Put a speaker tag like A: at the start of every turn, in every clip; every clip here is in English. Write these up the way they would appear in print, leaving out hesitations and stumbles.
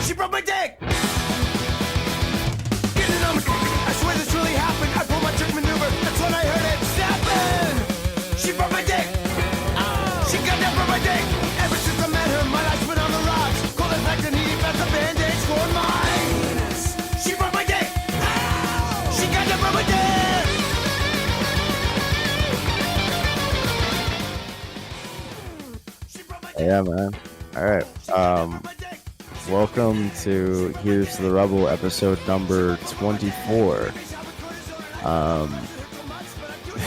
A: She broke my dick! Getting on my dick. I swear this really happened. I pulled my trick maneuver. That's when I heard it snapping. She broke my dick. She goddamn broke my dick. Ever since I met her, my life's been on the rocks. Cold as like the knee, that's a band-aid for mine. She broke my dick. She goddamn broke my dick.
B: Yeah, man. All right. Welcome to Here's to the Rubble, episode number 24.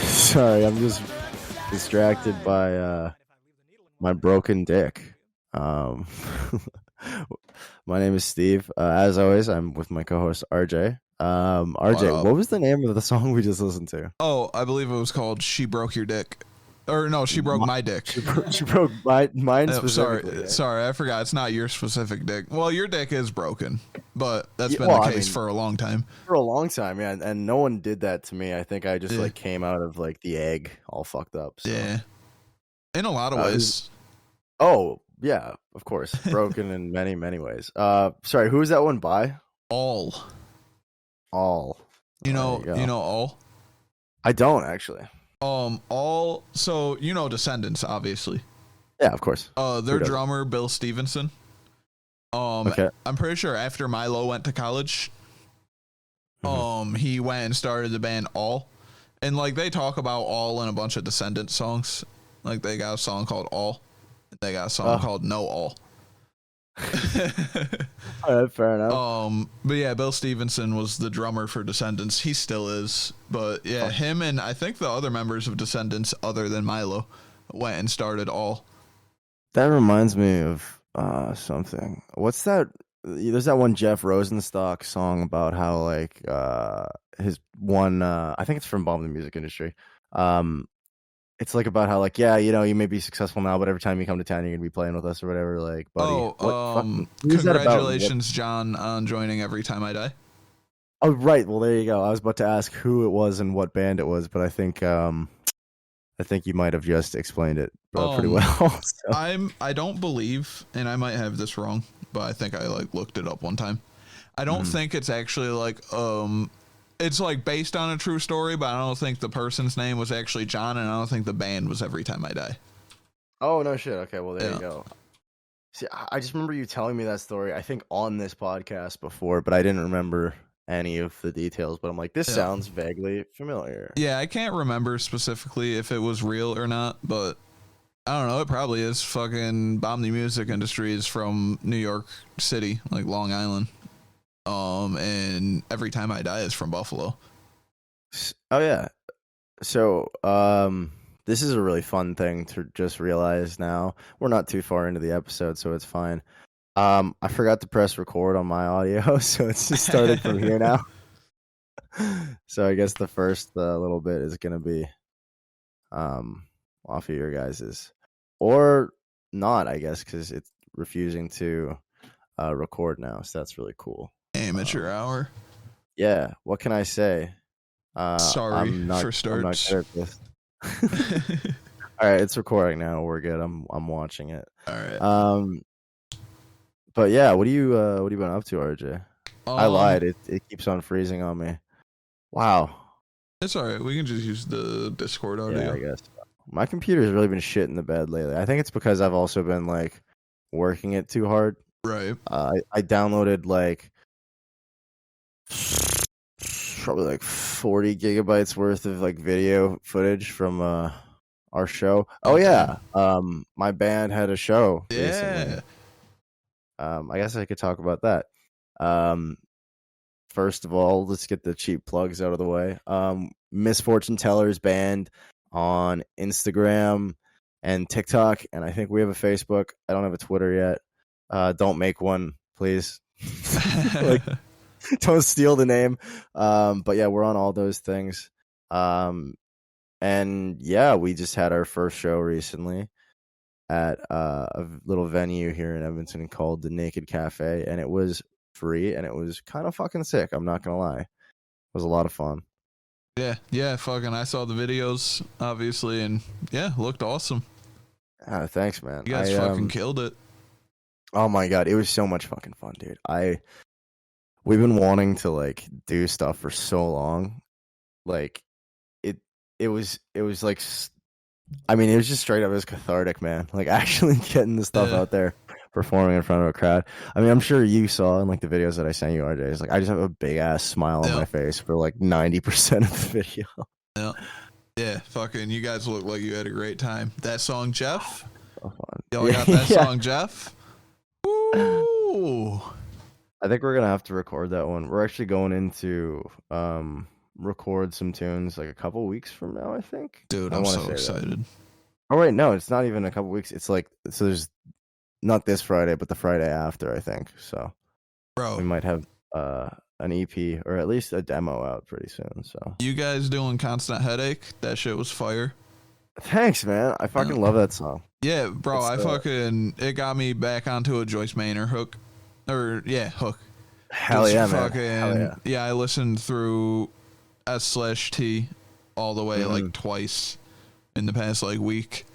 B: Sorry, I'm just distracted by my broken dick. My name is Steve. As always, I'm with my co-host RJ. RJ, what was the name of the song we just listened to?
C: Oh, I believe it was called "She Broke Your Dick." Or no, she broke my dick.
B: She broke mine specifically.
C: Sorry, I forgot. It's not your specific dick. Well, your dick is broken, but that's been the case for a long time.
B: For a long time, yeah. And no one did that to me. I think I just like came out of like the egg all fucked up. So.
C: Yeah. In a lot of ways.
B: Oh, yeah, of course. Broken in many, many ways. Sorry, who is that one by?
C: All. You know All?
B: I don't actually.
C: All, so you know Descendants, obviously.
B: Yeah, of course.
C: Their drummer Bill Stevenson.
B: Okay.
C: I'm pretty sure after Milo went to college, he went and started the band All, and like they talk about All in a bunch of Descendants songs. Like they got a song called All, and they got a song called No All.
B: All right, fair enough.
C: But yeah, Bill Stevenson was the drummer for Descendants. He still is. But yeah, him and I think the other members of Descendants, other than Milo, went and started All.
B: That reminds me of something. What's that? There's that one Jeff Rosenstock song about how like his one. I think it's from Bomb the Music Industry. It's like about how like, yeah, you know, you may be successful now, but every time you come to town, you're gonna be playing with us or whatever. Like, buddy.
C: Congratulations, John, on joining Every Time I Die.
B: Oh, right. Well, there you go. I was about to ask who it was and what band it was, but I think you might have just explained it pretty well. So.
C: I don't believe, and I might have this wrong, but I think I like looked it up one time. I don't think it's actually like it's like based on a true story, but I don't think the person's name was actually John, and I don't think the band was Every Time I Die.
B: Oh, no shit. Okay, well, there you go. See, I just remember you telling me that story, I think, on this podcast before, but I didn't remember any of the details. But I'm like, this sounds vaguely familiar.
C: Yeah, I can't remember specifically if it was real or not, but I don't know. It probably is. Fucking Bomb the Music Industry is from New York City, like Long Island. And Every Time I Die is from Buffalo.
B: Oh yeah. So this is a really fun thing to just realize now. We're not too far into the episode, so it's fine. I forgot to press record on my audio, so it's just started from here now. So I guess the first little bit is gonna be off of your guys's, or not, I guess, because it's refusing to record now. So that's really cool.
C: Amateur hour.
B: Yeah, what can I say?
C: Sorry for starts.
B: I'm not good at this. All right, it's recording now. We're good. I'm watching it.
C: All right.
B: But yeah, what have you been up to, RJ? I lied. It keeps on freezing on me. Wow.
C: It's all right. We can just use the Discord audio.
B: Yeah, I guess. My computer's really been shit in the bed lately. I think it's because I've also been like working it too hard.
C: Right.
B: I downloaded like probably like 40 gigabytes worth of like video footage from our show. Oh yeah. My band had a show recently. I guess I could talk about that. First of all, let's get the cheap plugs out of the way. Misfortune Tellers Band on Instagram and TikTok, and I think we have a Facebook. I don't have a Twitter yet. Don't make one, please. Like, don't steal the name. But yeah, we're on all those things. And yeah, we just had our first show recently at a little venue here in Edmonton called the Naked Cafe, and it was free, and it was kind of fucking sick. I'm not gonna lie, it was a lot of fun.
C: Yeah, fucking. I saw the videos, obviously, and yeah, looked awesome.
B: Thanks, man.
C: You guys fucking killed it.
B: Oh my god, it was so much fucking fun, dude. We've been wanting to like do stuff for so long. Like it it was like I mean, it was just straight up, it was cathartic, man. Like actually getting the stuff
C: Yeah.
B: out there, performing in front of a crowd. I mean, I'm sure you saw in like the videos that I sent you, RJ. It's like I just have a big ass smile on
C: Yeah.
B: my face for like 90% of the video.
C: Yeah. Yeah, fucking, you guys look like you had a great time. That song, Jeff.
B: So fun.
C: Y'all got that
B: Yeah.
C: song, Jeff? Ooh.
B: I think we're gonna have to record that one. We're actually going into record some tunes like a couple weeks from now, I think.
C: Dude,
B: I
C: I'm
B: wanna
C: so
B: say that.
C: excited.
B: Oh wait, no, it's not even a couple weeks. It's like so there's not this Friday, but the Friday after, I think. So we
C: Bro,
B: might have an EP or at least a demo out pretty soon. So
C: you guys doing Constant Headache? That shit was fire.
B: thanks, man. I fucking love that song.
C: Yeah, bro,
B: It's,
C: it got me back onto a Joyce Manor hook. Or, yeah, hook.
B: Hell
C: Just
B: yeah, man.
C: fucking,
B: Hell yeah.
C: I listened through S/T all the way like twice in the past like week.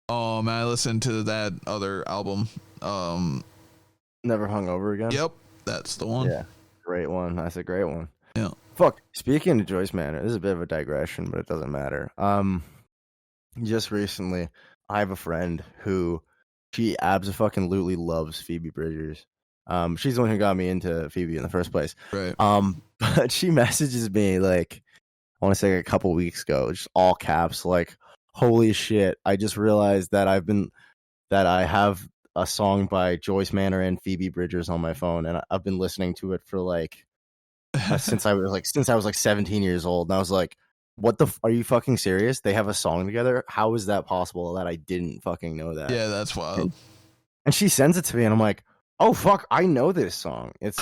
C: I listened to that other album.
B: Never hung over again.
C: Yep, that's the one.
B: Yeah, great one. That's a great one.
C: Yeah.
B: Fuck. Speaking of Joyce Manor, this is a bit of a digression, but it doesn't matter. Just recently, I have a friend who she absolutely loves Phoebe Bridgers. She's the one who got me into Phoebe in the first place.
C: Right.
B: But she messages me like I want to say a couple weeks ago, just all caps, like, "Holy shit! I just realized that I have a song by Joyce Manor and Phoebe Bridgers on my phone, and I've been listening to it for like since I was like 17 years old." And I was like, "What the? Are you fucking serious? They have a song together? How is that possible that I didn't fucking know that?"
C: Yeah, that's wild.
B: And she sends it to me, and I'm like, "Oh fuck, I know this song. It's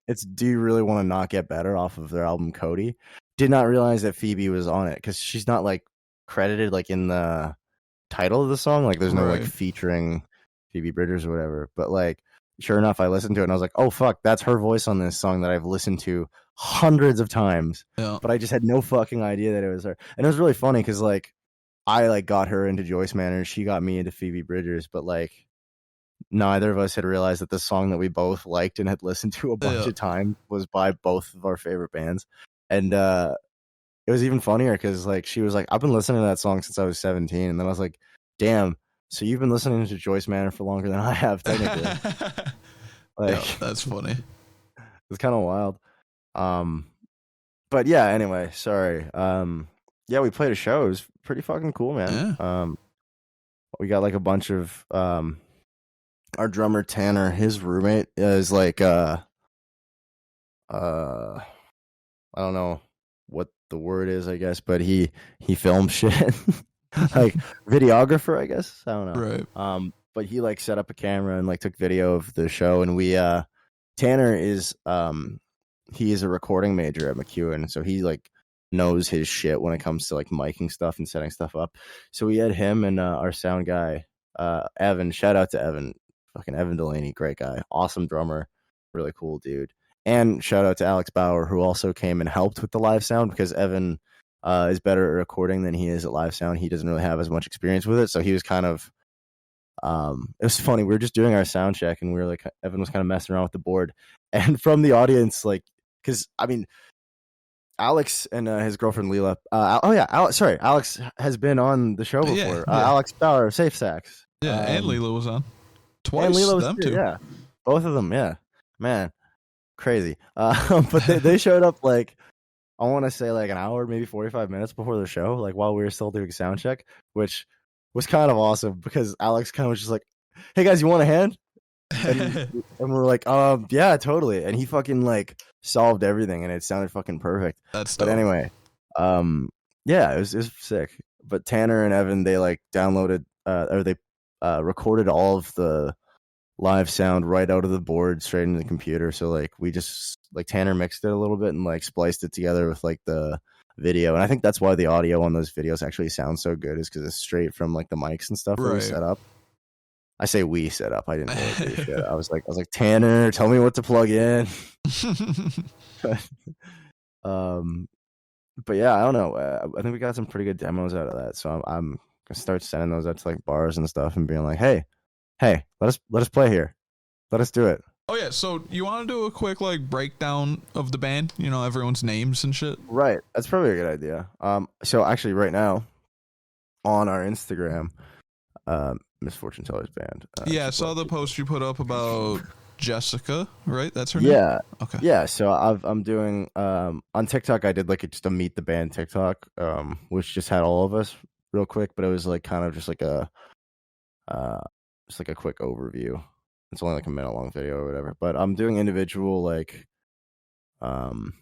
B: it's Do You Really Want to Not Get Better off of their album Cody." Did not realize that Phoebe was on it because she's not like credited like in the title of the song. Like there's no like
C: Right.
B: featuring Phoebe Bridgers or whatever. But like sure enough, I listened to it and I was like, "Oh fuck, that's her voice on this song that I've listened to hundreds of times."
C: Yeah.
B: But I just had no fucking idea that it was her. And it was really funny because like I like got her into Joyce Manor and she got me into Phoebe Bridgers, but like neither of us had realized that the song that we both liked and had listened to a bunch of times was by both of our favorite bands. And it was even funnier because like she was like, "I've been listening to that song since I was 17," and then I was like, "Damn, so you've been listening to Joyce Manor for longer than I have, technically." Like
C: Yeah, that's funny.
B: it's kind of wild. But yeah, anyway, sorry. Yeah, we played a show. It was pretty fucking cool, man.
C: Yeah.
B: We got like a bunch of our drummer Tanner, his roommate is like I don't know what the word is, I guess, but he filmed shit. Like videographer, I guess. I don't know.
C: Right.
B: But he like set up a camera and like took video of the show, and we Tanner is he is a recording major at McEwen, so he like knows his shit when it comes to like miking stuff and setting stuff up. So we had him and our sound guy, Evan. Shout out to Evan, fucking Evan Delaney, great guy, awesome drummer, really cool dude. And shout out to Alex Bauer, who also came and helped with the live sound because Evan is better at recording than he is at live sound. He doesn't really have as much experience with it, so he was kind of. It was funny. We were just doing our sound check, and we were like, Evan was kind of messing around with the board, and from the audience, like, because I mean, Alex and his girlfriend Leela. Alex has been on the show before.
C: Yeah.
B: Alex Bauer, Safe Sax.
C: Yeah, and Leela was on. Twice.
B: And Leela was
C: them
B: too,
C: two.
B: yeah, both of them. Yeah, man, crazy. But they showed up like I want to say like an hour, maybe 45 minutes before the show, like while we were still doing sound check, which was kind of awesome because Alex kind of was just like, "Hey guys, you want a hand?" And we're like, yeah, totally." And he fucking like solved everything, and it sounded fucking perfect.
C: That's
B: But
C: dope.
B: anyway, yeah, it was sick. But Tanner and Evan, they like downloaded or they recorded all of the live sound right out of the board straight into the computer. So like we just like Tanner mixed it a little bit and like spliced it together with like the video. And I think that's why the audio on those videos actually sounds so good, is because it's straight from like the mics and stuff that we
C: Right.
B: set up. I say we set up. I didn't really do shit. I was like, "Tanner, tell me what to plug in." But yeah, I don't know. I think we got some pretty good demos out of that. So I'm gonna start sending those out to like bars and stuff and being like, "Hey, hey, let us play here. Let us do it.
C: Oh yeah, so you want to do a quick like breakdown of the band? You know, everyone's names and shit.
B: Right. That's probably a good idea. So actually right now on our Instagram, Misfortune Tellers Band.
C: Yeah, I
B: keep
C: saw
B: up.
C: the post you put up about Jessica, right? That's her name.
B: Yeah.
C: Okay.
B: Yeah, so I'm doing on TikTok I did like just a meet the band TikTok, which just had all of us real quick, but it was like kind of uh just like a quick overview. It's only like a minute long video or whatever. But I'm doing individual like um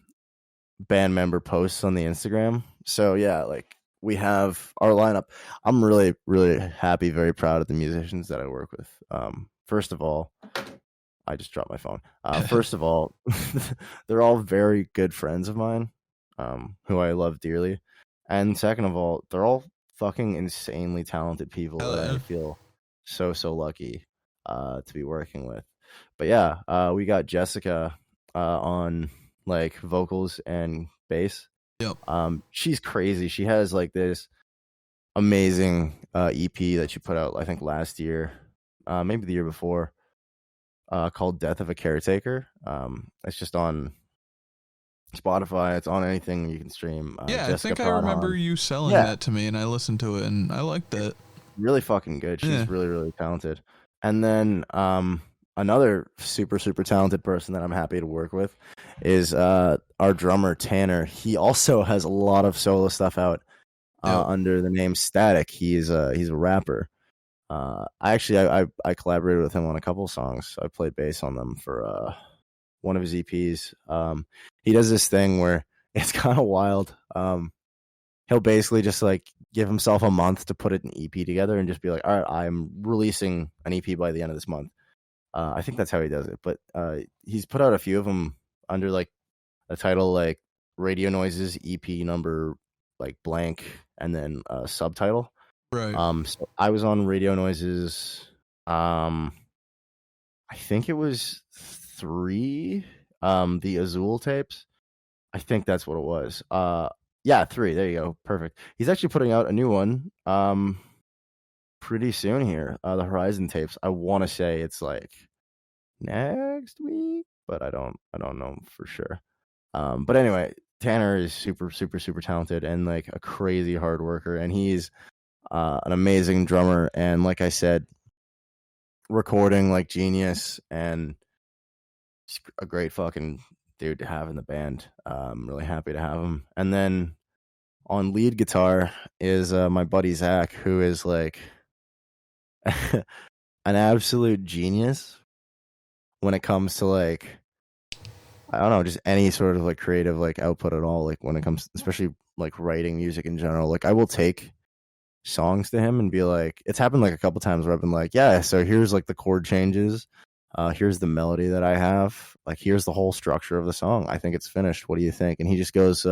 B: band member posts on the Instagram. So yeah, like we have our lineup. I'm really, really happy, very proud of the musicians that I work with. First of all, I just dropped my phone. First of all, they're all very good friends of mine, who I love dearly. And second of all, they're all fucking insanely talented people
C: Hell
B: that I
C: yeah.
B: feel so lucky to be working with. But yeah, we got Jessica on like vocals and bass.
C: Yep.
B: She's crazy. She has like this amazing EP that she put out, I think last year, maybe the year before, called "Death of a Caretaker." It's just on Spotify. It's on anything you can stream.
C: Yeah, I
B: Jessica
C: think I remember
B: Pradhan.
C: you selling
B: Yeah,
C: that to me, and I listened to it, and I liked it.
B: really fucking good. She's
C: Yeah.
B: really, really talented. And then another super talented person that I'm happy to work with is our drummer Tanner. He also has a lot of solo stuff out
C: Yep.
B: under the name Static. He's a rapper. I collaborated with him on a couple songs. I played bass on them for one of his EPs. He does this thing where it's kind of wild. He'll basically just like give himself a month to put an EP together and just be like, all right, I'm releasing an EP by the end of this month. I think that's how he does it. But he's put out a few of them under like a title like Radio Noises EP number like blank and then a subtitle.
C: Right.
B: So I was on Radio Noises. I think it was 3. The Azul tapes. I think that's what it was. Yeah, 3. There you go. Perfect. He's actually putting out a new one. Pretty soon here. The Horizon tapes. I want to say it's like next week, but I don't know for sure. But anyway, Tanner is super talented and like a crazy hard worker, and he's an amazing drummer, and like I said, recording like genius, and he's a great fucking dude to have in the band. I'm really happy to have him. And then on lead guitar is my buddy Zach, who is like an absolute genius when it comes to like, I don't know, just any sort of like creative like output at all. Like when it comes, especially like writing music in general, like I will take songs to him and be like, it's happened like a couple times where I've been like, yeah, so here's like the chord changes, here's the melody that I have, like here's the whole structure of the song, I think it's finished, what do you think? And he just goes,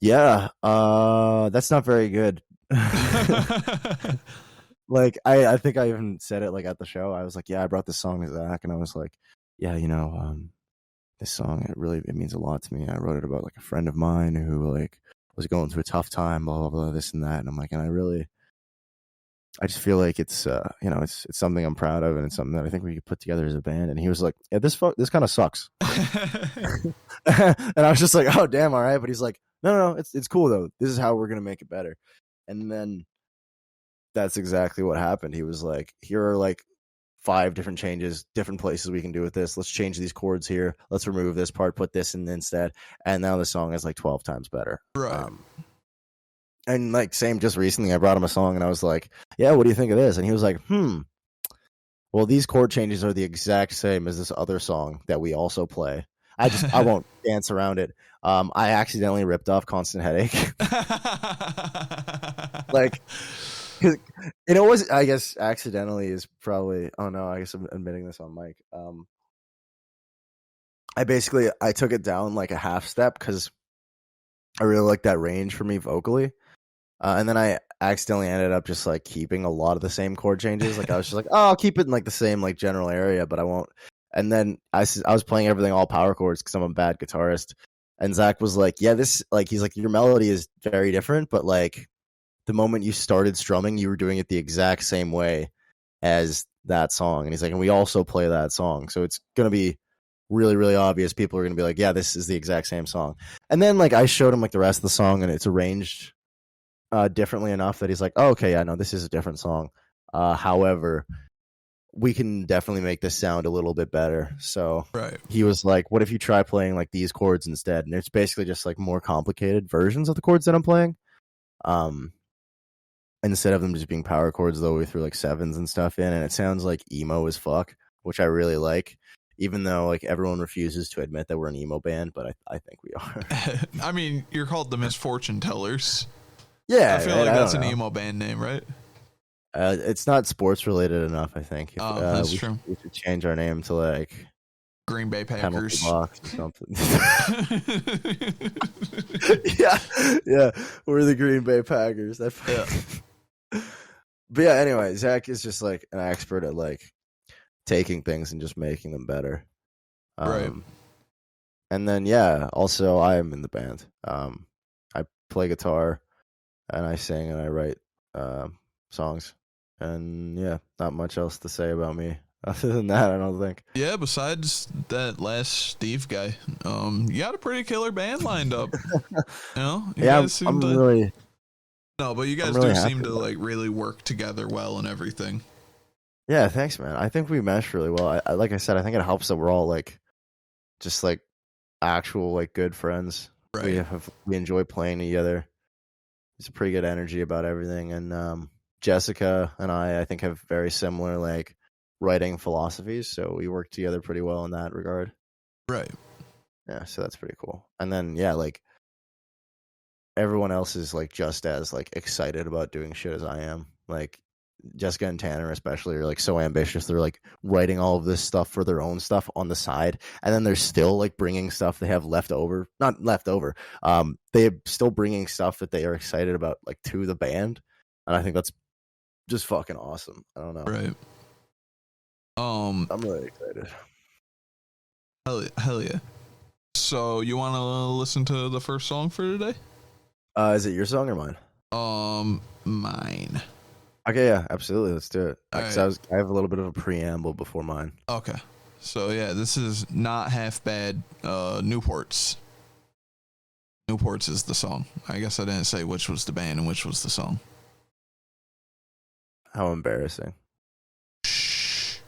B: yeah, that's not very good. Like I think I even said it like at the show. I was like, yeah, I brought this song to Zach, and I was like, yeah, you know, this song, it means a lot to me. I wrote it about like a friend of mine who like was going through a tough time, blah blah blah, this and that. And I'm like, and I just feel like it's you know, it's something I'm proud of, and it's something that I think we could put together as a band. And he was like, yeah, this kind of sucks. And I was just like, oh damn, all right. But he's like, no, it's cool though. This is how we're gonna make it better. And then that's exactly what happened. He was like, here are like 5 different changes, different places we can do with this. Let's change these chords here. Let's remove this part, put this in instead. And now the song is like 12 times better.
C: Right.
B: And like same, just recently I brought him a song and I was like, yeah, what do you think of this? And he was like, well, these chord changes are the exact same as this other song that we also play. I won't dance around it. I accidentally ripped off Constant Headache. Like, and it was, I guess, accidentally is probably, oh no, I guess I'm admitting this on mic. I took it down like a half step because I really like that range for me vocally. And then I accidentally ended up just like keeping a lot of the same chord changes. Like I was just like, oh, I'll keep it in like the same like general area, but I won't. And then I was playing everything all power chords because I'm a bad guitarist. And Zach was like, yeah, this, like, he's like, your melody is very different, but like the moment you started strumming, you were doing it the exact same way as that song. And he's like, and we also play that song. So it's going to be really, really obvious. People are going to be like, yeah, this is the exact same song. And then like I showed him like the rest of the song and it's arranged differently enough that he's like, oh, okay, yeah, no, this is a different song. However, we can definitely make this sound a little bit better. So he was like, what if you try playing like these chords instead? And it's basically just like more complicated versions of the chords that I'm playing. Instead of them just being power chords though, we threw like sevens and stuff in, and it sounds like emo as fuck, which I really like, even though like everyone refuses to admit that we're an emo band, but I think we are.
C: I mean, you're called the Misfortune Tellers.
B: Yeah,
C: I feel like that's an emo band name, right?
B: It's not sports related enough, I think.
C: That's true.
B: We should change our name to like
C: Green Bay Packers
B: box or something. yeah, we're the Green Bay Packers. But yeah, anyway, Zach is just like an expert at like taking things and just making them better.
C: Right.
B: And then yeah, also I am in the band. I play guitar and I sing and I write songs. And yeah, not much else to say about me other than that, I don't think.
C: Yeah, besides that last Steve guy, you got a pretty killer band lined up. You know?
B: I'm really.
C: No, but you guys
B: really
C: do seem to
B: about
C: like really work together well and everything.
B: Yeah, thanks, man. I think we mesh really well. I like I said, I think it helps that we're all like, just like actual like good friends.
C: Right.
B: We enjoy playing together. There's a pretty good energy about everything, and Jessica and I think have very similar like writing philosophies, so we work together pretty well in that regard.
C: Right.
B: Yeah, so that's pretty cool. And then yeah, like everyone else is like just as like excited about doing shit as I am. Like Jessica and Tanner especially are like so ambitious. They're like writing all of this stuff for their own stuff on the side, and then they're still like bringing stuff they have left over. Not left over. They're still bringing stuff that they are excited about like to the band, and I think that's just fucking awesome. I don't know.
C: Right.
B: I'm really excited.
C: Hell yeah. So you want to listen to the first song for today?
B: Is it your song or mine?
C: Mine.
B: Okay, yeah, absolutely. Let's do it.
C: Right.
B: I have a little bit of a preamble before mine.
C: Okay. So yeah, this is Not Half Bad. Newports. Newports is the song. I guess I didn't say which was the band and which was the song.
B: How embarrassing.
C: Shh.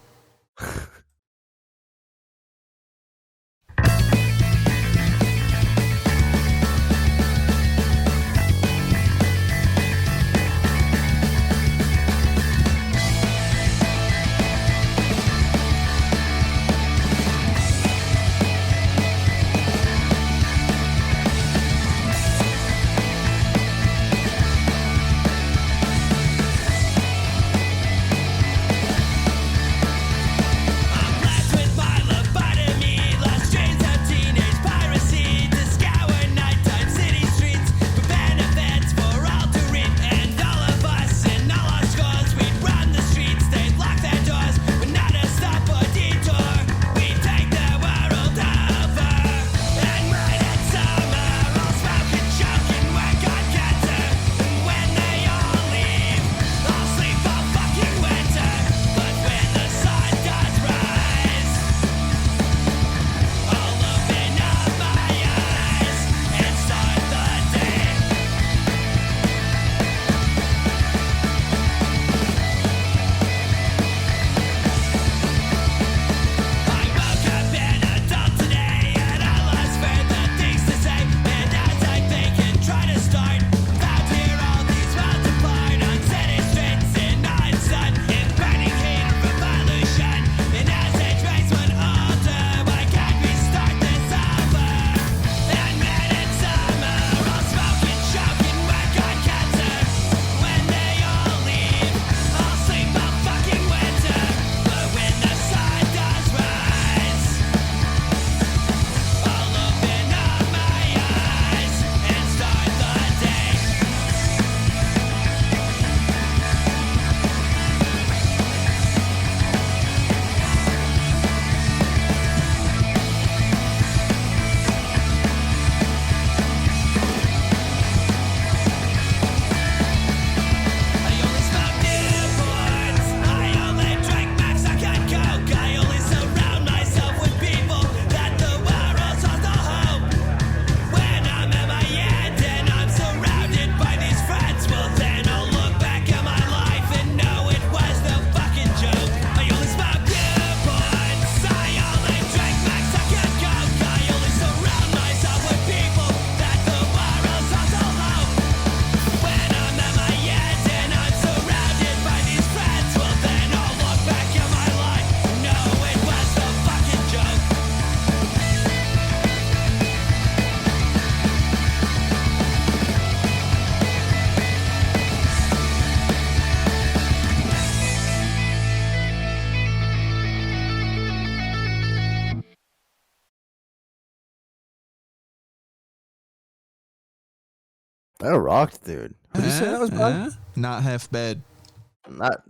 B: That rocked, dude. Who'd you say that was bad?
C: Not half bad.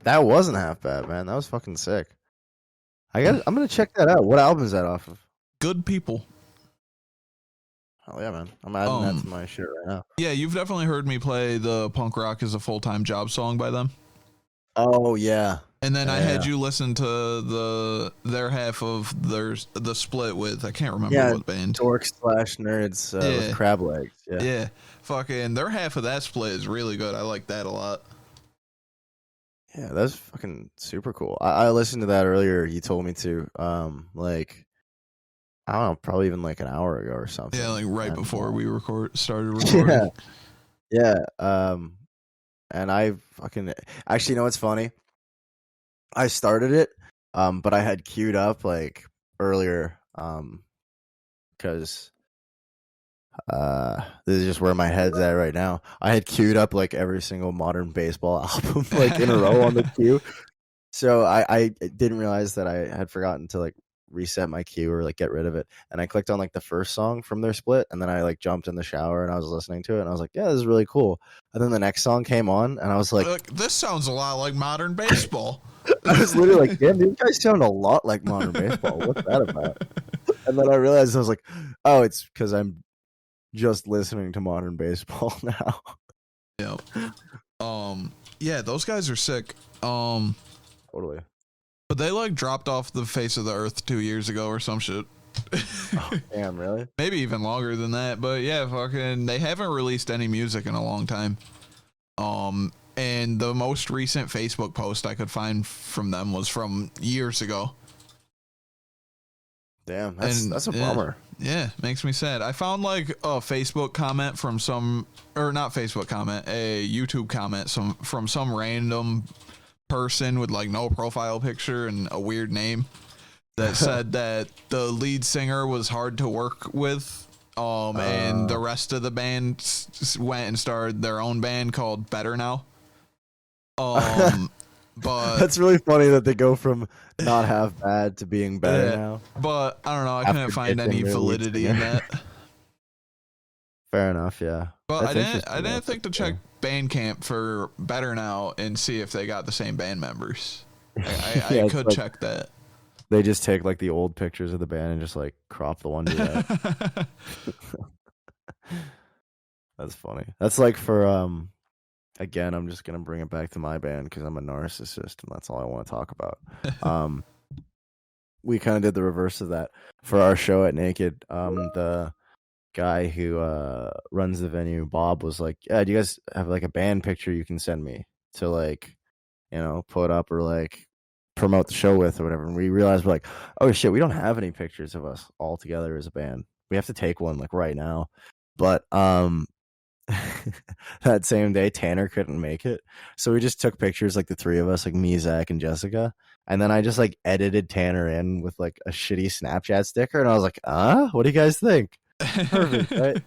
B: That wasn't half bad, man. That was fucking sick. I'm gonna check that out. What album is that off of?
C: Good People.
B: Oh yeah, man. I'm adding that to my shit right now.
C: Yeah, you've definitely heard me play the Punk Rock is a Full-Time Job song by them.
B: Oh yeah.
C: And then I had you listen to their half of the split with, I can't remember what band.
B: Dorks/Nerds with Crab Legs. Yeah.
C: Yeah. Fucking their half of that split is really good. I like that a lot.
B: Yeah, that's fucking super cool. I listened to that earlier. You told me to. Like, I don't know, probably even like an hour ago or something.
C: Yeah, like right before we started recording.
B: Yeah. And I fucking actually, you know what's funny? I started it, but I had queued up like earlier, because this is just where my head's at right now. I had queued up like every single modern baseball album like in a row on the queue. So I didn't realize that I had forgotten to like reset my queue or like get rid of it. And I clicked on like the first song from their split, and then I like jumped in the shower and I was listening to it and I was like, yeah, this is really cool. And then the next song came on and I was like,
C: this sounds a lot like modern baseball.
B: I was literally like, damn, these guys sound a lot like modern baseball. What's that about? And then I realized, I was like, oh, it's because I'm just listening to modern baseball now.
C: Yeah. Yeah, those guys are sick.
B: Totally.
C: But they like dropped off the face of the earth 2 years ago or some shit.
B: Oh, damn, really?
C: Maybe even longer than that. But yeah, fucking, they haven't released any music in a long time. And the most recent Facebook post I could find from them was from years ago.
B: Damn, that's a bummer.
C: Yeah, makes me sad. I found like a Facebook comment from not Facebook comment, a YouTube comment from some random person with like no profile picture and a weird name that said that the lead singer was hard to work with. And the rest of the band went and started their own band called Better Now. But
B: that's really funny that they go from not half bad to being better now.
C: But I don't know. I couldn't find any validity in that.
B: Fair enough. Yeah.
C: But I didn't think to check Bandcamp for Better Now and see if they got the same band members. I could check that.
B: They just take like the old pictures of the band and just like crop the one to that. That's funny. That's like for again, I'm just gonna bring it back to my band because I'm a narcissist and that's all I want to talk about. We kind of did the reverse of that for our show at Naked. The guy who runs the venue, Bob, was like, yeah, do you guys have like a band picture you can send me to like, you know, put up or like promote the show with or whatever? And we realized, we're like, oh shit, we don't have any pictures of us all together as a band. We have to take one like right now. But that same day Tanner couldn't make it, so we just took pictures like the three of us, like me, Zach, and Jessica, and then I just like edited Tanner in with like a shitty Snapchat sticker, and I was like, what do you guys think? Perfect, right?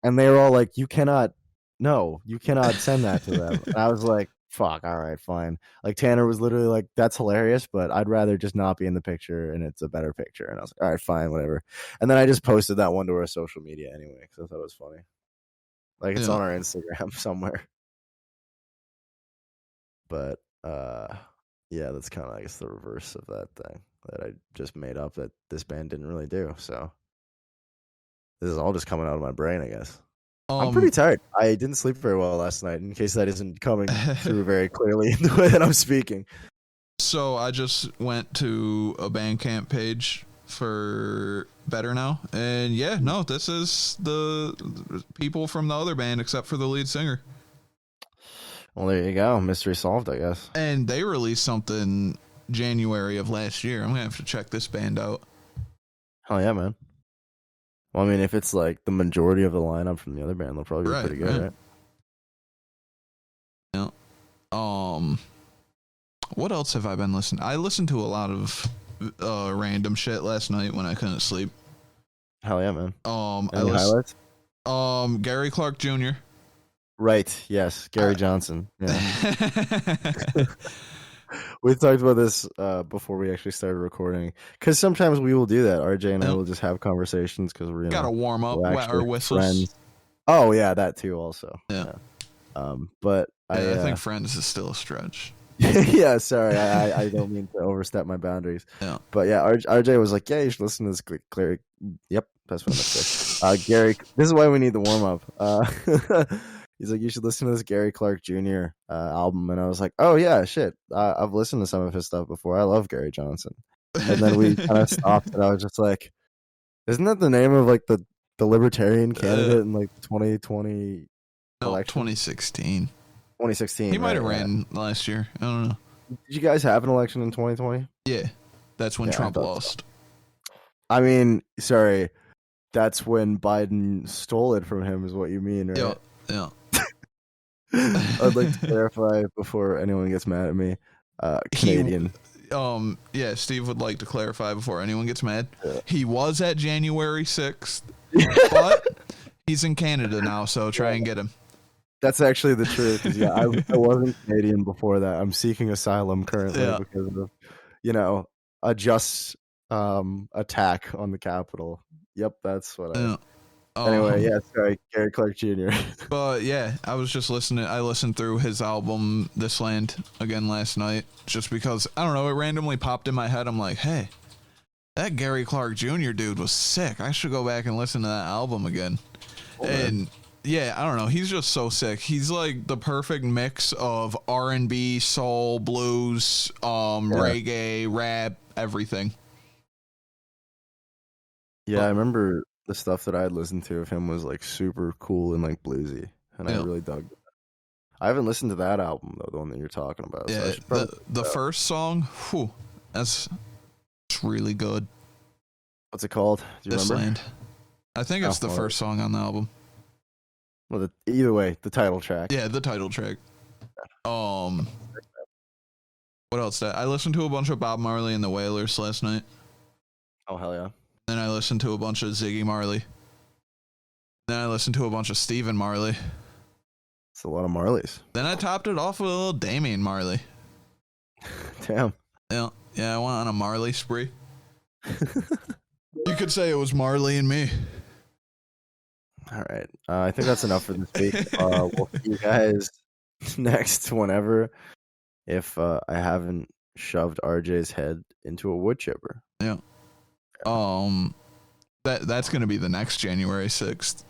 B: And they were all like, you cannot send that to them. And I was like, fuck, all right, fine. Like Tanner was literally like, that's hilarious, but I'd rather just not be in the picture and it's a better picture. And I was like, all right, fine, whatever. And then I just posted that one to our social media anyway because I thought it was funny. Like it's on our Instagram somewhere. But yeah, that's kind of, I guess, the reverse of that thing that I just made up that this band didn't really do. So this is all just coming out of my brain, I guess. I'm pretty tired. I didn't sleep very well last night, in case that isn't coming through very clearly in the way that I'm speaking.
C: So I just went to a Bandcamp page for Better Now, and yeah, no, this is the people from the other band except for the lead singer.
B: Well, there you go. Mystery solved, I guess.
C: And they released something January of last year. I'm gonna have to check this band out.
B: Oh yeah, man. Well, I mean, if it's like the majority of the lineup from the other band, they'll probably be pretty good, right?
C: Yeah. What else have I been listening? I listened to a lot of random shit last night when I couldn't sleep.
B: Hell yeah, man.
C: Any
B: highlights?
C: Gary Clark Jr.
B: Right. Yes, Gary Johnson. Yeah. We talked about this before we actually started recording, because sometimes we will do that. RJ and I will just have conversations because we're
C: gotta warm up, wet our whistles.
B: Oh yeah, that too. Also,
C: Yeah.
B: but
C: I
B: I
C: think Friends is still a stretch.
B: yeah, sorry, I don't mean to overstep my boundaries.
C: Yeah.
B: But yeah, RJ was like, yeah, you should listen to this clear. Yep, that's what I meant to say. Gary, this is why we need the warm up. He's like, you should listen to this Gary Clark Jr. Album, and I was like, oh yeah, shit, I've listened to some of his stuff before. I love Gary Johnson. And then we kind of stopped, and I was just like, isn't that the name of like the libertarian candidate in like 2020 election?
C: 2016.
B: 2016.
C: He might have
B: right,
C: ran last year. I don't know.
B: Did you guys have an election in 2020?
C: Yeah. That's when
B: Yeah, I
C: Trump
B: thought so.
C: lost.
B: I mean, sorry, that's when Biden stole it from him, is what you mean, right?
C: Yeah.
B: I'd like to clarify before anyone gets mad at me. Canadian.
C: Yeah, Steve would like to clarify before anyone gets mad.
B: Yeah.
C: He was at January 6th, but he's in Canada now, so try and get him.
B: That's actually the truth. Yeah, I wasn't Canadian before that. I'm seeking asylum currently because of, a just attack on the Capitol. Yep, that's what I. Anyway, yeah, sorry, Gary Clark Jr.
C: But yeah, I was just listening. I listened through his album This Land again last night, just because I don't know. It randomly popped in my head. I'm like, hey, that Gary Clark Jr. dude was sick. I should go back and listen to that album again. And yeah, I don't know. He's just so sick. He's like the perfect mix of R&B, soul, blues, reggae, rap, everything.
B: Yeah, I remember the stuff that I had listened to of him was like super cool and like bluesy, and I really dug it. I haven't listened to that album though, the one that you're talking about.
C: Yeah,
B: so
C: the first song, that's really good.
B: What's it called? Do you
C: This
B: remember?
C: Land. I think it's the first song on the album.
B: Well, either way, the title track.
C: Yeah, the title track. What else? I listened to a bunch of Bob Marley and the Wailers last night.
B: Oh hell yeah!
C: Then I listened to a bunch of Ziggy Marley. Then I listened to a bunch of Stephen Marley.
B: It's a lot of Marleys.
C: Then I topped it off with a little Damian Marley.
B: Damn.
C: Yeah, I went on a Marley spree. You could say it was Marley and me.
B: All right. I think that's enough for this week. We'll see you guys next whenever, if I haven't shoved RJ's head into a wood chipper.
C: Yeah. That's going to be the next January 6th.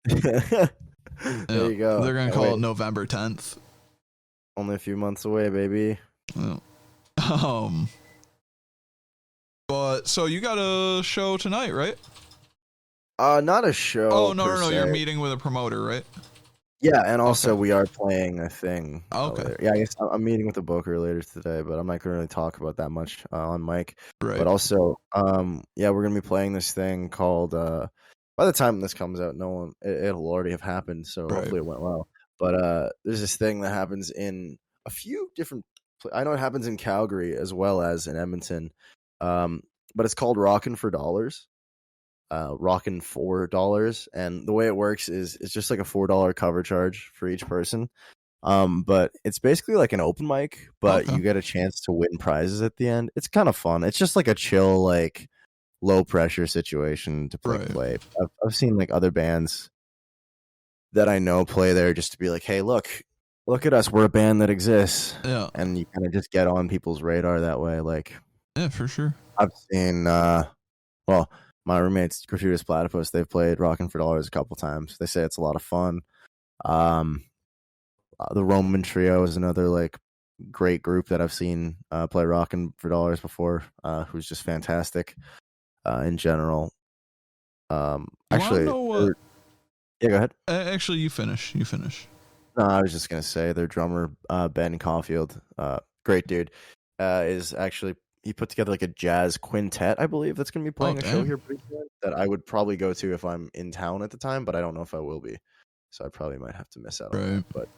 B: There you go.
C: They're going to call it November 10th.
B: Only a few months away, baby.
C: Yeah. But so you got a show tonight, right?
B: Not a show.
C: Oh, no. You're meeting with a promoter, right?
B: Yeah, and also we are playing a thing.
C: Okay.
B: Later. Yeah, I guess I'm meeting with a booker later today, but I'm not going to really talk about that much on mic.
C: Right.
B: But also, yeah, we're going to be playing this thing called. By the time this comes out, it'll already have happened. So hopefully it went well. But there's this thing that happens in a few different. I know it happens in Calgary as well as in Edmonton. But it's called Rockin' for Dollars. Rockin' $4, and the way it works is it's just like a $4 cover charge for each person. But it's basically like an open mic, but you get a chance to win prizes at the end. It's kind of fun. It's just like a chill, like low pressure situation to play. I've seen like other bands that I know play there just to be like, hey, look at us, we're a band that exists.
C: Yeah,
B: and you kind of just get on people's radar that way. Like,
C: yeah, for sure.
B: I've seen my roommates, Gratuitous Platypus, they've played Rockin' for Dollars a couple times. They say it's a lot of fun. The Roman Trio is another like great group that I've seen play Rockin' for Dollars before, who's just fantastic in general. Actually, yeah, go ahead.
C: Actually, you finish.
B: No, I was just gonna say their drummer Ben Caulfield, great dude, is actually. He put together like a jazz quintet, I believe, that's going to be playing a show here pretty soon that I would probably go to if I'm in town at the time, but I don't know if I will be. So I probably might have to miss out on that. But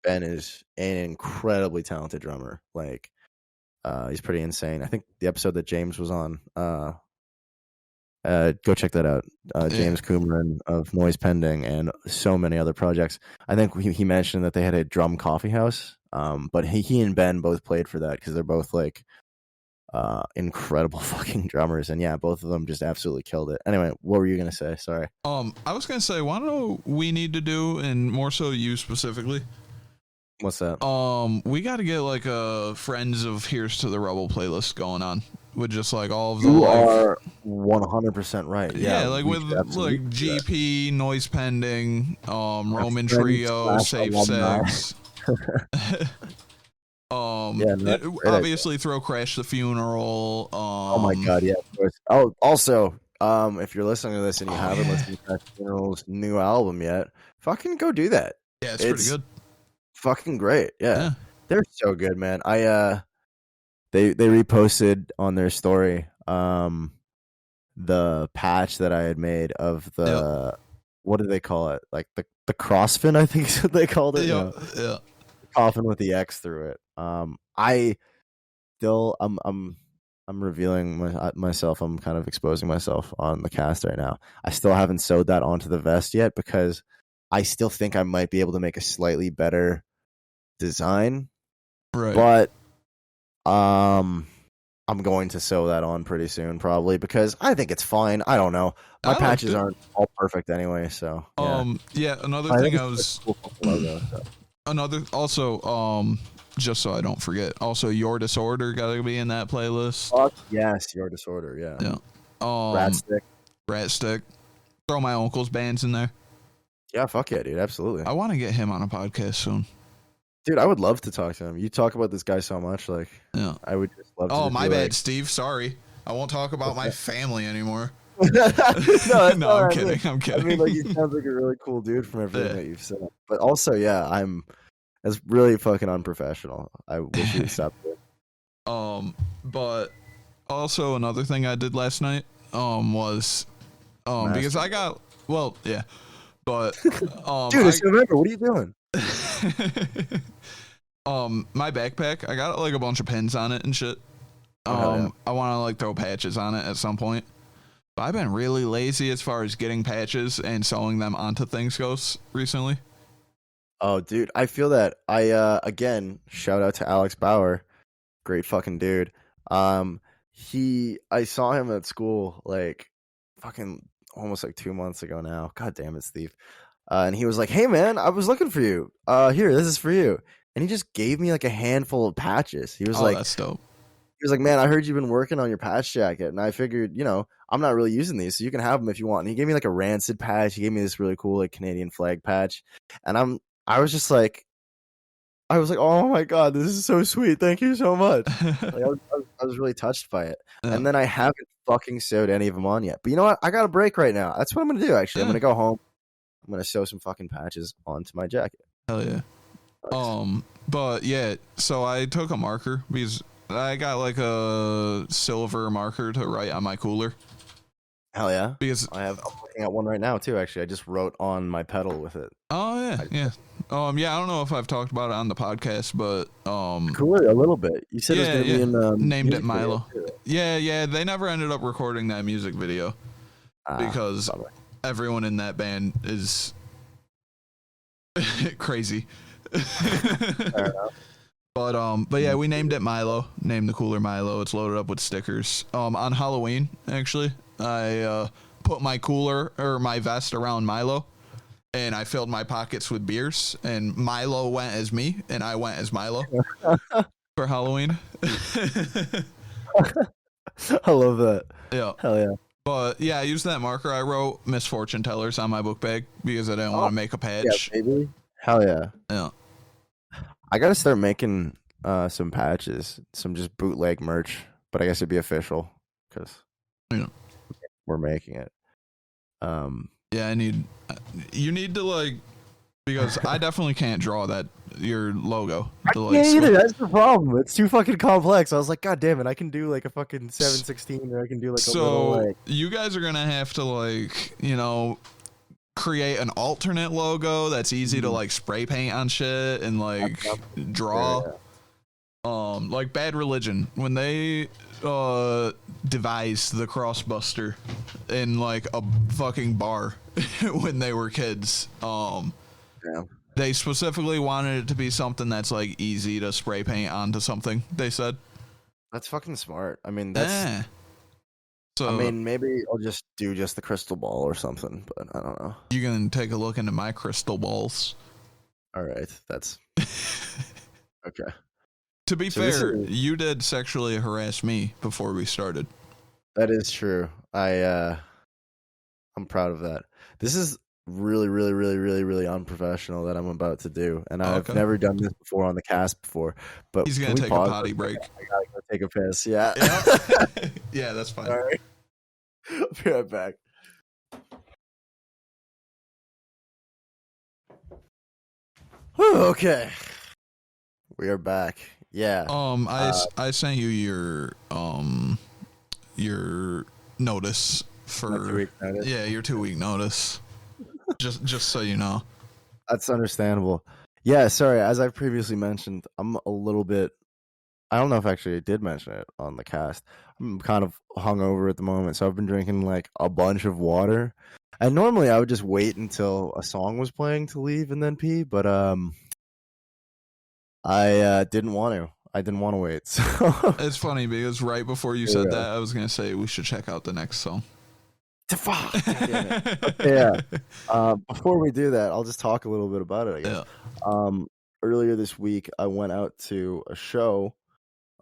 B: Ben is an incredibly talented drummer. Like, he's pretty insane. I think the episode that James was on, go check that out. James Coomeran of Noise Pending and so many other projects. I think he mentioned that they had a drum coffee house, but he and Ben both played for that because they're both like incredible fucking drummers, and yeah, both of them just absolutely killed it. Anyway, what were you gonna say? Sorry.
C: I was gonna say, what do we need to do, and more so you specifically?
B: What's that?
C: We got to get like a Friends of Here's to the Rubble playlist going on with just like all of the.
B: You are 100% right.
C: Yeah,
B: Yeah,
C: like
B: we
C: with
B: should absolutely
C: like
B: do that.
C: GP, Noise Pending, Roman
B: friends
C: Trio,
B: slash
C: Safe
B: alumni.
C: Sex.
B: Yeah, no, that's a great
C: Obviously throw Crash the Funeral.
B: Oh my god, yeah, of course. Oh, also, if you're listening to this and you haven't listened to Crash Funeral's new album yet, fucking go do that.
C: Yeah, it's pretty good.
B: Fucking great. Yeah. They're so good, man. They reposted on their story the patch that I had made of the what do they call it? Like the crossfin, I think is what they called it.
C: Yeah.
B: Coffin with the X through it. I still I'm revealing myself. I'm kind of exposing myself on the cast right now. I still haven't sewed that onto the vest yet because I still think I might be able to make a slightly better design.
C: Right.
B: But I'm going to sew that on pretty soon probably because I think it's fine. I don't know. My patches aren't all perfect anyway, so yeah.
C: Another thing I was just so I don't forget. Also, Your Disorder got to be in that playlist.
B: Fuck yes, Your Disorder. Yeah.
C: Yeah. Rat Stick. Throw my uncle's bands in there.
B: Yeah, fuck yeah, dude. Absolutely.
C: I want to get him on a podcast soon.
B: Dude, I would love to talk to him. You talk about this guy so much, like, I would just love to.
C: Oh, my bad, Steve. Sorry, I won't talk about my family anymore.
B: No,
C: I'm kidding. I'm kidding.
B: I mean, like, you sound like a really cool dude from everything that you've said. But also, yeah, that's really fucking unprofessional. I wish you would stop it.
C: But also another thing I did last night, was, because I got, but,
B: dude, it's November. What are you doing?
C: My backpack, I got like a bunch of pins on it and shit. I want to like throw patches on it at some point. But I've been really lazy as far as getting patches and sewing them onto things goes recently.
B: Oh, dude, I feel that. Again, shout out to Alex Bauer, great fucking dude. I saw him at school like fucking almost like 2 months ago now. God damn it, Steve. And he was like, "Hey man, I was looking for you. Here, this is for you." And he just gave me like a handful of patches. He was like,
C: "That's dope."
B: He was like, "Man, I heard you've been working on your patch jacket, and I figured, I'm not really using these, so you can have them if you want." And he gave me like a Rancid patch. He gave me this really cool like Canadian flag patch, and I was like, "Oh my god, this is so sweet! Thank you so much." Like, I was really touched by it. Yeah. And then I haven't fucking sewed any of them on yet. But you know what? I got a break right now. That's what I'm gonna do. Actually, I'm gonna go home. I'm gonna sew some fucking patches onto my jacket.
C: Hell yeah. Nice. But yeah, so I took a marker because I got like a silver marker to write on my cooler.
B: Hell yeah.
C: Because
B: I'm looking at one right now too, actually. I just wrote on my pedal with it.
C: Oh yeah. I don't know if I've talked about it on the podcast, but
B: cooler a little bit. You said it was gonna be in
C: named it Milo. Yeah, they never ended up recording that music video. Because everyone in that band is crazy. Fair enough. But yeah, we named it Milo. Named the cooler Milo. It's loaded up with stickers. On Halloween, actually, I put my cooler or my vest around Milo, and I filled my pockets with beers. And Milo went as me, and I went as Milo for Halloween.
B: I love that.
C: Yeah.
B: Hell yeah.
C: But yeah, I used that marker. I wrote Misfortune Tellers on my book bag because I didn't want to make a patch.
B: Yeah, baby. Hell yeah.
C: Yeah.
B: I gotta start making some patches, some just bootleg merch, but I guess it'd be official because we're making it.
C: Yeah, you need to like, because I definitely can't draw your logo.
B: I can't either. That's the problem. It's too fucking complex. I was like, God damn it, I can do like a fucking 716, or I can do like a little like.
C: You guys are gonna have to like, create an alternate logo that's easy to like spray paint on shit and like draw. Like Bad Religion, when they devised the Crossbuster in like a fucking bar when they were kids, they specifically wanted it to be something that's like easy to spray paint onto something, they said.
B: That's fucking smart. I mean, that's.
C: So
B: I mean, maybe I'll just do just the crystal ball or something, but I don't know.
C: you can take a look into my crystal balls.
B: All right, that's okay.
C: To be
B: So this
C: fair,
B: is-
C: you did sexually harass me before we started.
B: That is true. I'm proud of that. This is really, really, really, really, really unprofessional that I'm about to do, and I've
C: Okay.
B: new done this before on the cast before. But
C: He's
B: can
C: gonna
B: we
C: take a
B: pause
C: potty
B: for
C: break.
B: second? I gotta go take a piss. Yeah.
C: Yeah. Yeah, that's fine.
B: All right. I'll be right back. Whew, okay. We are back. Yeah.
C: I sent you your notice for
B: My 2-week notice?
C: Yeah, your 2-week notice. just so you know.
B: That's understandable. Yeah, sorry. As I've previously mentioned, I'm a little bit. I don't know if actually I did mention it on the cast. I'm kind of hungover at the moment, so I've been drinking like a bunch of water. And normally I would just wait until a song was playing to leave and then pee, but I didn't want to. I didn't want to wait. So
C: It's funny because right before you said that, I was gonna say we should check out the next song.
B: fuck. Yeah. Before we do that, I'll just talk a little bit about it, I guess.
C: Yeah.
B: Earlier this week, I went out to a show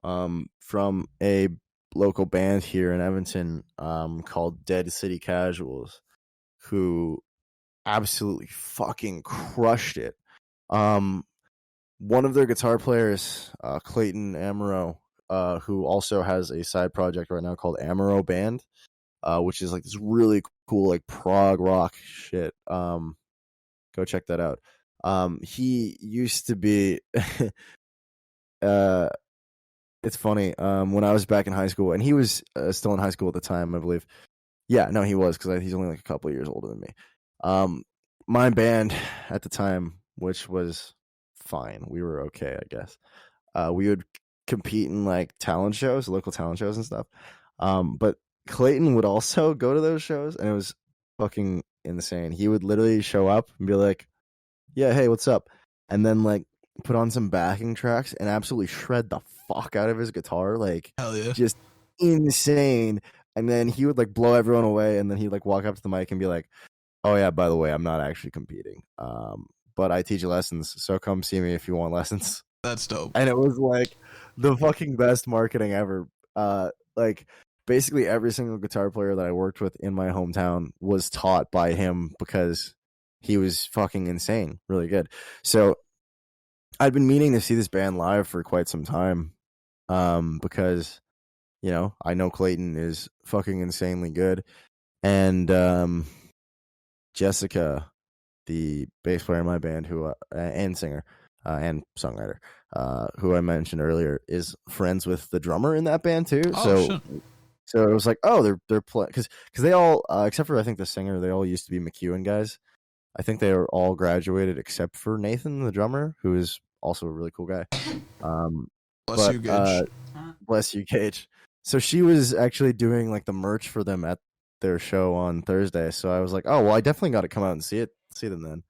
B: from a local band here in Edmonton called Dead City Casuals, who absolutely fucking crushed it. One of their guitar players, Clayton Amaro, who also has a side project right now called Amaro Band, which is like this really cool like prog rock shit. Go check that out. He used to be it's funny, when I was back in high school, and he was still in high school at the time, I believe. Yeah, no, he was, because he's only like a couple of years older than me. My band at the time, which was fine, we were okay, I guess. We would compete in like talent shows, local talent shows and stuff. But Clayton would also go to those shows, and it was fucking insane. He would literally show up and be like, yeah, hey, what's up? And then like put on some backing tracks and absolutely shred the fuck out of his guitar, like
C: Hell yeah.
B: just insane. And then he would like blow everyone away, and then he'd like walk up to the mic and be like, oh yeah, by the way, I'm not actually competing, but I teach lessons, so come see me if you want lessons.
C: That's dope.
B: And it was like the fucking best marketing ever. Like basically every single guitar player that I worked with in my hometown was taught by him, because he was fucking insane, really good. So I'd been meaning to see this band live for quite some time, because, you know, I know Clayton is fucking insanely good. And Jessica, the bass player in my band, who and singer and songwriter, who I mentioned earlier, is friends with the drummer in that band too.
C: Oh, shit.
B: So it was like, oh, they're playing, because they all, except for I think the singer, they all used to be McEwen guys. I think they were all graduated except for Nathan, the drummer, who is also a really cool guy.
C: Bless you, Gage.
B: Bless you, Gage. So she was actually doing like the merch for them at their show on Thursday. So I was like, oh, well, I definitely got to come out and see them then.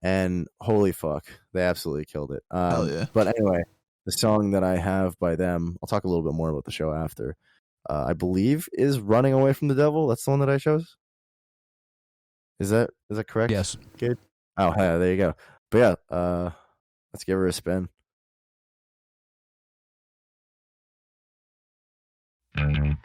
B: And holy fuck, they absolutely killed it.
C: Hell yeah.
B: But anyway, the song that I have by them, I'll talk a little bit more about the show after, I believe is Running Away from the Devil. That's the one that I chose. Is that correct?
D: Yes.
B: Good. Oh, yeah, there you go. But yeah, let's give her a spin.
A: You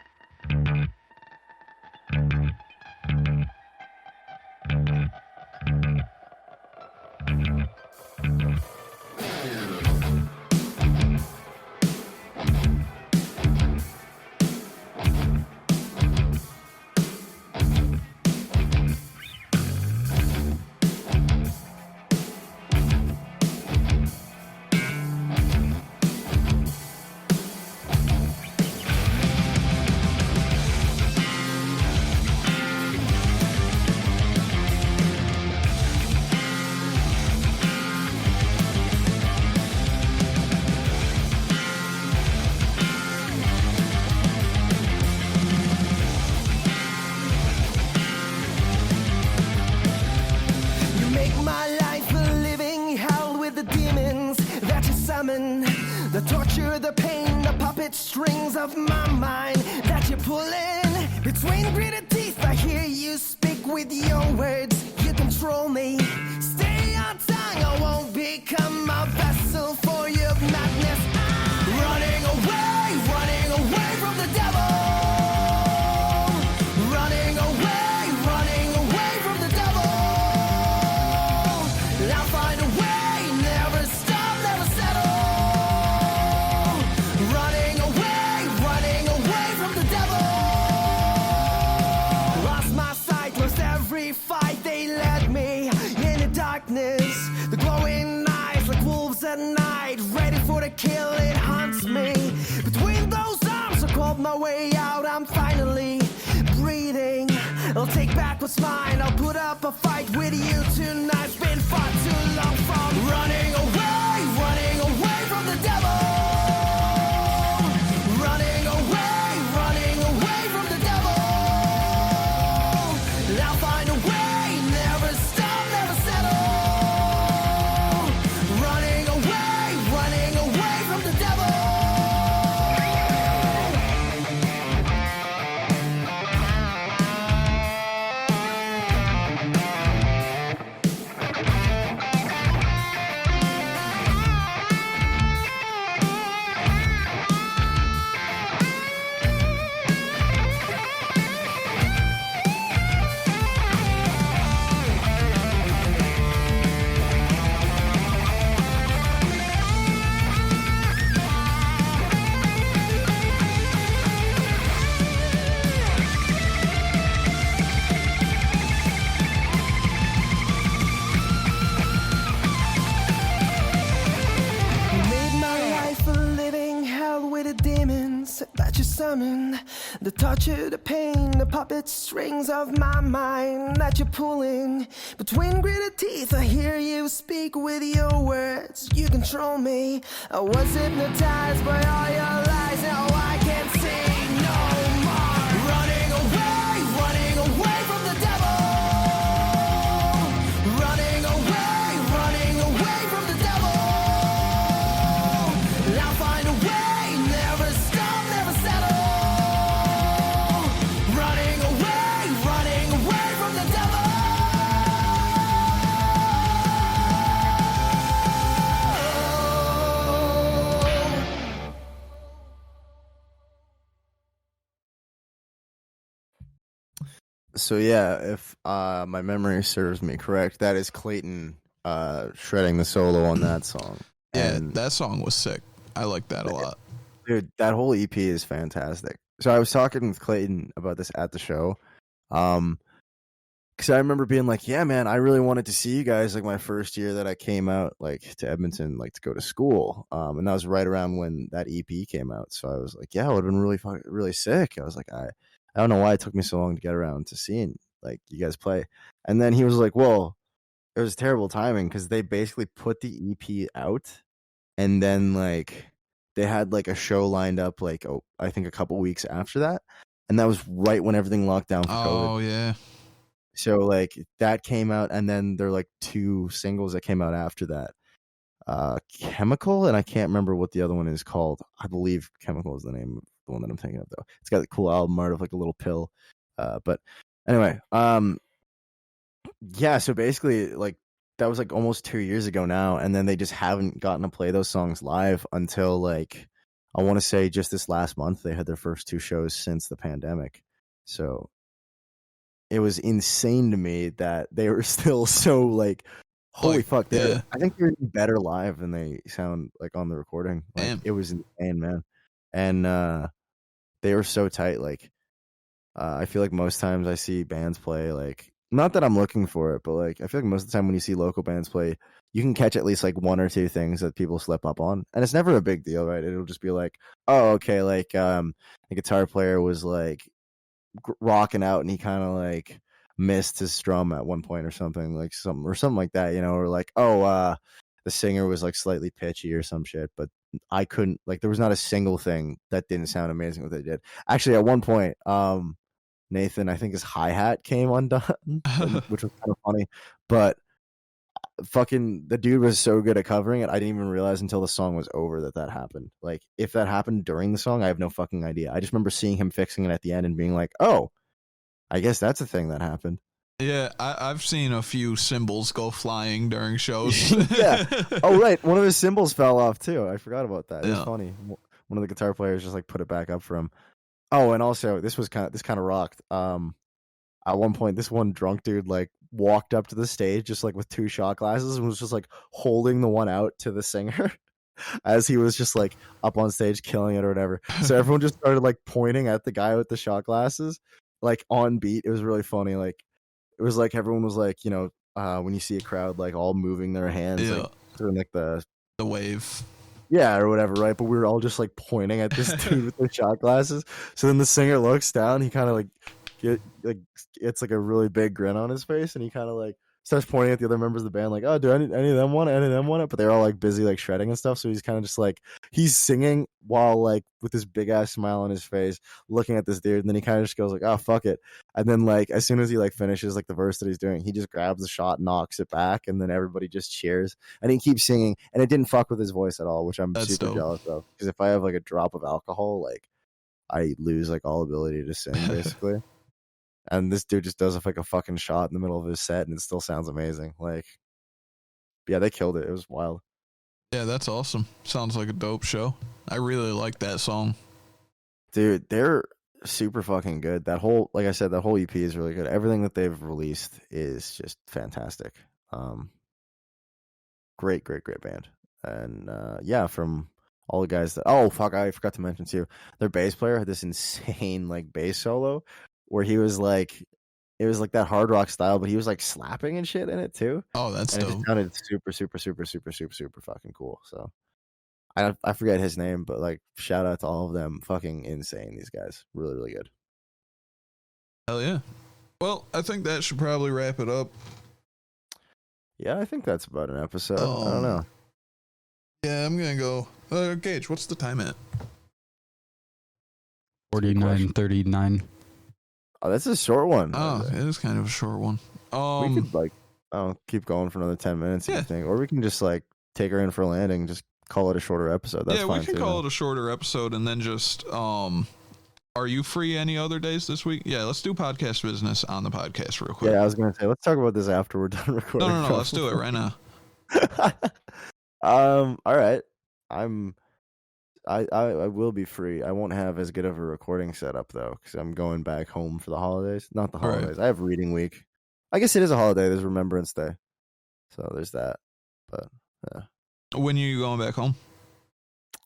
A: make my life a living hell with the demons that you summon. The torture, the pain, the puppet strings of my mind that you're pulling. Between gritted teeth, I hear you speak with your words. You control me. Stay on tongue, I won't become a vessel for your madness. Running away from the devil. Running away from the devil. I'll find a way, never stop, never settle. Running away from the devil. Lost my sight, lost every fight they led me in the darkness. The glowing eyes like wolves at night, ready for the kill, it haunts me. Between those arms I called my way out, I'm finally breathing. I'll take back what's mine, I'll put up a fight with you tonight. It's been far too long from running away from the devil. Running away from the devil. I'll find a way, never stop, never settle. Running away from the devil. Made my life a living hell with the demons that you summon. The torture, the pain, the puppet strings of my mind that you're pulling. Between gritted teeth, I hear you speak with your words. You control me. I was hypnotized by all your lies. Now I can't see no more. Running away from the devil. Running away from the devil. I'll find a way, never stop, never settle. Running away from the devil.
B: So yeah, if my memory serves me correct, that is Clayton shredding the solo on that song.
C: Yeah,
B: And
C: that song was sick. I like that a lot.
B: dude, that whole EP is fantastic. So I was talking with Clayton about this at the show. Because I remember being like, yeah, man, I really wanted to see you guys like my first year that I came out like to Edmonton, like to go to school. And that was right around when that EP came out. So I was like, yeah, it would have been really sick. I was like, I don't know why it took me so long to get around to seeing like you guys play. And then he was like, well, it was terrible timing because they basically put the EP out and then like they had like a show lined up like I think a couple weeks after that. And that was right when everything locked down for COVID.
C: Oh yeah.
B: So like that came out, and then there are like two singles that came out after that. Chemical, and I can't remember what the other one is called. I believe Chemical is the name of the one that I'm thinking of though. It's got a cool album art of like a little pill. But anyway, yeah, so basically like that was like almost 2 years ago now, and then they just haven't gotten to play those songs live until like I want to say just this last month they had their first two shows since the pandemic. So it was insane to me that they were still so like holy fuck.
C: Yeah.
B: I think they're even better live than they sound like on the recording. Like,
C: Damn.
B: it was insane, man. And they were so tight. Like I feel like most times I see bands play, like not that I'm looking for it, but like I feel like most of the time when you see local bands play, you can catch at least like one or two things that people slip up on, and it's never a big deal, right? It'll just be like, oh, okay, like the guitar player was like rocking out and he kind of like missed his strum at one point or something like that, you know, or like the singer was like slightly pitchy or some shit, but I couldn't like there was not a single thing that didn't sound amazing what they did. Actually, at one point, Nathan, I think his hi-hat came undone, which was kind of funny, but fucking the dude was so good at covering it. I didn't even realize until the song was over that happened. Like, if that happened during the song, I have no fucking idea. I just remember seeing him fixing it at the end and being like, oh, I guess that's a thing that happened.
C: Yeah, I've seen a few cymbals go flying during shows.
B: Yeah. Oh, right. One of his cymbals fell off too. I forgot about that. It was
C: Yeah.
B: funny. One of the guitar players just like put it back up for him. Oh, and also this kind of rocked. At one point, this one drunk dude like walked up to the stage just like with 2 shot glasses and was just like holding the one out to the singer as he was just like up on stage killing it or whatever. So everyone just started like pointing at the guy with the shot glasses, like on beat. It was really funny. Like, it was like everyone was like, you know, when you see a crowd like all moving their hands,
C: Yeah.
B: like doing like the
C: wave.
B: Yeah, or whatever, right? But we were all just like pointing at this dude with the shot glasses. So then the singer looks down, he kind of like it's like a really big grin on his face, and he kind of like starts pointing at the other members of the band, like, "Oh, do any of them want it? Any of them want it?" But they're all like busy like shredding and stuff. So he's kind of just like he's singing while like with this big ass smile on his face, looking at this dude, and then he kind of just goes like, "Oh, fuck it," and then like as soon as he like finishes like the verse that he's doing, he just grabs the shot, knocks it back, and then everybody just cheers, and he keeps singing, and it didn't fuck with his voice at all, which I'm
C: That's
B: super
C: dope.
B: jealous of, because if I have like a drop of alcohol, like I lose like all ability to sing basically. And this dude just does like a fucking shot in the middle of his set, and it still sounds amazing. Like, yeah, they killed it. It was wild.
C: Yeah, that's awesome. Sounds like a dope show. I really like that song.
B: Dude, they're super fucking good. That whole, like I said, that whole EP is really good. Everything that they've released is just fantastic. Great band. And yeah, from all the guys that, oh fuck, I forgot to mention too, their bass player had this insane like bass solo where he was like, it was like that hard rock style, but he was like slapping and shit in it too.
C: Oh, that's
B: And it
C: dope.
B: just sounded super fucking cool. So I forget his name, but like shout out to all of them. Fucking insane, these guys. Really good.
C: Hell yeah. Well, I think that should probably wrap it up.
B: Yeah, I think that's about an episode. I don't know.
C: Yeah, I'm gonna go. Gage, what's the time at?
D: 49:39.
B: Oh, that's a short one.
C: Oh, it is kind of a short one.
B: We could like, keep going for another 10 minutes if you think, or we can just like take her in for a landing, just call it a shorter episode. That's fine.
C: We can call it a shorter episode, and then just are you free any other days this week? Yeah, let's do podcast business on the podcast real quick.
B: Yeah, I was gonna say let's talk about this after we're done recording.
C: No, let's do it right now.
B: All right. I will be free. I won't have as good of a recording setup though, because I'm going back home for the holidays. Not the holidays.
C: Right.
B: I have reading week. I guess it is a holiday. There's Remembrance Day, so there's that. But yeah.
C: When are you going back home?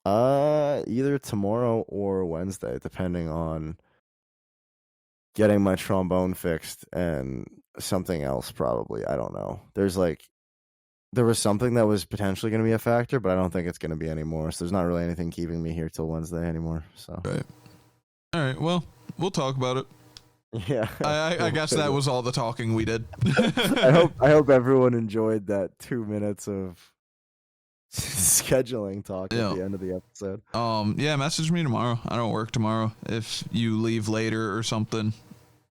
B: Either tomorrow or Wednesday, depending on getting my trombone fixed and something else. Probably, I don't know. There was something that was potentially going to be a factor, but I don't think it's going to be anymore. So there's not really anything keeping me here till Wednesday anymore. So
C: Right. All right. Well, we'll talk about it.
B: yeah,
C: I guess that was all the talking we did.
B: I hope everyone enjoyed that 2 minutes of scheduling talk at the end of the episode.
C: Yeah, message me tomorrow. I don't work tomorrow. If you leave later or something,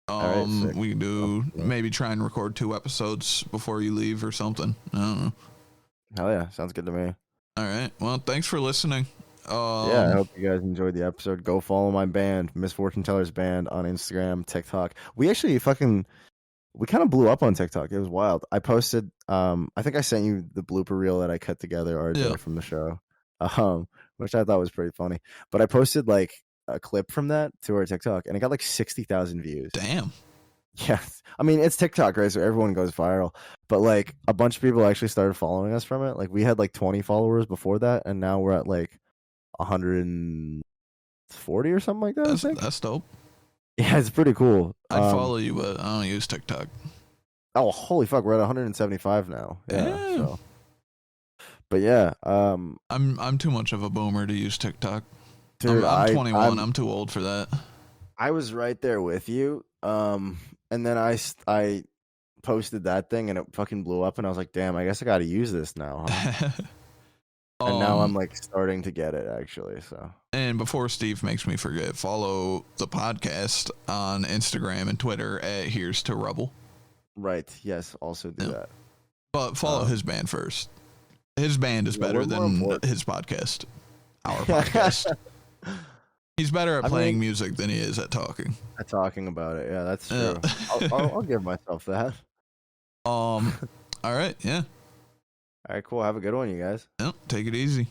B: right,
C: we can do maybe try and record 2 episodes before you leave or something. I don't know.
B: Hell yeah, sounds good to me.
C: All right. Well, thanks for listening.
B: Yeah, I hope you guys enjoyed the episode. Go follow my band, Misfortune Tellers Band, on Instagram, TikTok. We actually kind of blew up on TikTok. It was wild. I posted, I think I sent you the blooper reel that I cut together, RJ, from the show, which I thought was pretty funny. But I posted like a clip from that to our TikTok, and it got like 60,000 views.
C: Damn.
B: Yeah, I mean, it's TikTok, right? So everyone goes viral. But like a bunch of people actually started following us from it. Like we had like 20 followers before that, and now we're at like 140 or something like that.
C: That's dope.
B: Yeah, it's pretty cool.
C: I'd follow you, but I don't use TikTok.
B: Oh, holy fuck, we're at 175 now. Yeah.
C: Damn.
B: So. But yeah,
C: I'm too much of a boomer to use TikTok.
B: Dude,
C: I'm 21. I'm too old for that.
B: I was right there with you. And then I posted that thing and it fucking blew up, and I was like, damn, I guess I got to use this now. Huh? And now I'm like starting to get it actually. So.
C: And before Steve makes me forget, follow the podcast on Instagram and Twitter at Here's to Rubble.
B: Right. Yes. Also do that.
C: But follow his band first. His band is better than his podcast. Our podcast. He's better at playing music than he is at talking.
B: At talking about it, yeah, that's true. I'll give myself that.
C: All right, yeah.
B: All right, cool. Have a good one, you guys.
C: Yep, take it easy.